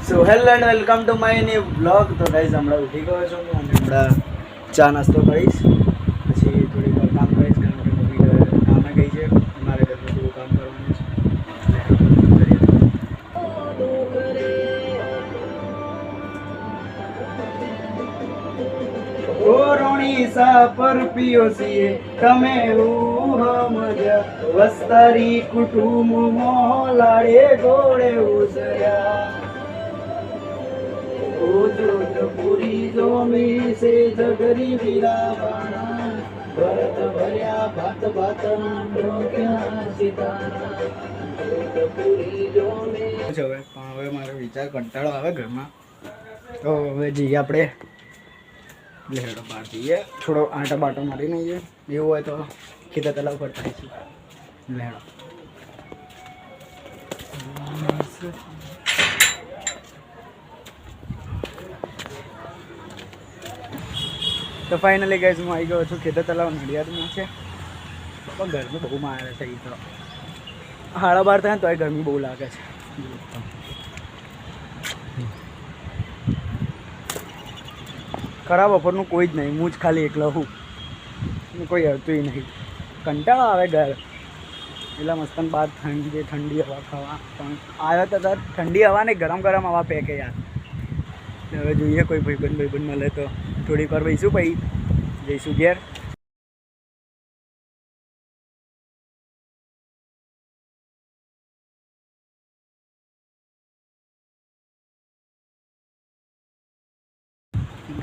So hello and welcome to my new blog. તો guys હમણાં ઉઠી ગયો છું અને હમણાં ચા નાસ્તો કરીશ, પછી થોડીક વાર કામ કરીશ કારણ કે મમ્મી કામે ગઈ છે. મારે ઘરનું થોડું કામ કરવાનું છે. કોરોણી સા પર પીઓસીએ તમે મજા વસ્તારી કુટુંબ મોલાડે ગોળે ઉસર્યા પૂરી જોમી સે જગરી વીરાવાણા ભરત ભર્યા ભાત ભાત ક્યાં સીતારા પૂરી જોમી હવે મારો વિચાર કંટાળો આવે ઘરમાં, તો હવે જઈએ આપણે લેડો બહાર જઈએ, થોડો આંટા બાટો મારી નહીં એવું હોય તો ખેતર તલાવ પર થાય છે. લેડો તો ફાઇનલી ગાઈઝ હું આવી ગયો છું ખેતર તલાવ નડિયાદમાં છે. પણ ગરમી બહુ મારે છે. એ તો 12:30 થાય તો ગરમી બહુ લાગે છે. ખરાબ બપોરનું કોઈ જ નહીં, હું જ ખાલી એકલો હું, કોઈ હરતું નહીં. કંટાળો આવે ઘર એટલે મસ્તન બહાર ઠંડી હવા ખાવા, પણ આવ્યો તો ઠંડી હવા ને ગરમ ગરમ હવા પેકે યાર. હવે જોઈએ કોઈ ભાઈબંધ મળે તો થોડીક વાર બેસીશું, પછી જઈશું ઘેર.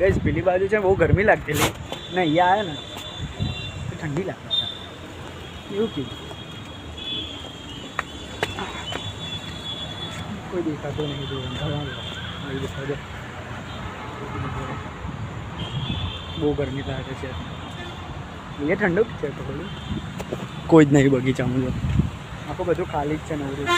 ગઈશ પેલી બાજુ છે બહુ ગરમી લાગતી ને અહીંયા આવે ને તો ઠંડી લાગે છે એવું કીધું. કોઈ દેખાતો નહીં જોવાનું બહુ ગરમી લાગે છે. એ ઠંડુ છે તો બધું કોઈ જ નહીં બગીચામાં. જો આખું બધું ખાલી જ છે નવરું.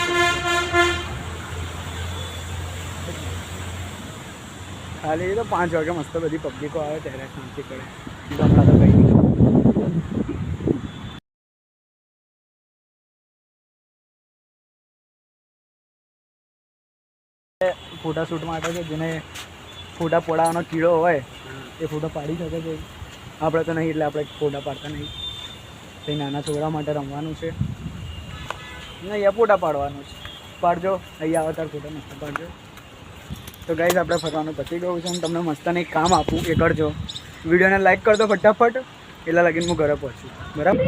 ખાલી તો 5 વાગે મસ્ત બધી પબ્લિકો આવે ત્યારે શાંતિ કરે. હમણાં તો કંઈ નહીં. ફોટા શૂટ માટે છે, જેને ફોટા પડાવવાનો કીડો હોય એ ફોટો પાડી શકે છે. આપણે તો નહીં એટલે આપણે ફોટા પાડતા નહીં. કંઈ નાના છોકરા માટે રમવાનું છે ને અહીંયા ફોટા પાડવાનું છે. પાડજો, અહીંયા આવે ત્યારે ફોટા મસ્ત પાડજો. તો ગાઈઝ આપણે ફરવાનું પતી ગયું છે અને તમને મસ્તને એક કામ આપું એ કરજો. વિડીયોને લાઈક કરજો ફટાફટ, એટલા લગીને હું ઘરે પહોંચું. બરાબર?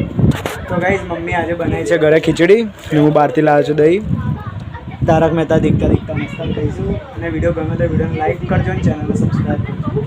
તો ગાઈઝ મમ્મી આજે બનાવી છે ઘરે ખીચડી અને હું બહારથી લાવ્યો છું દહીં. તારક મહેતા દીખતા મસ્ત કહીશું. અને વિડીયો ગમે તો વિડીયોને લાઈક કરજો અને ચેનલને સબસ્ક્રાઈબ કરજો.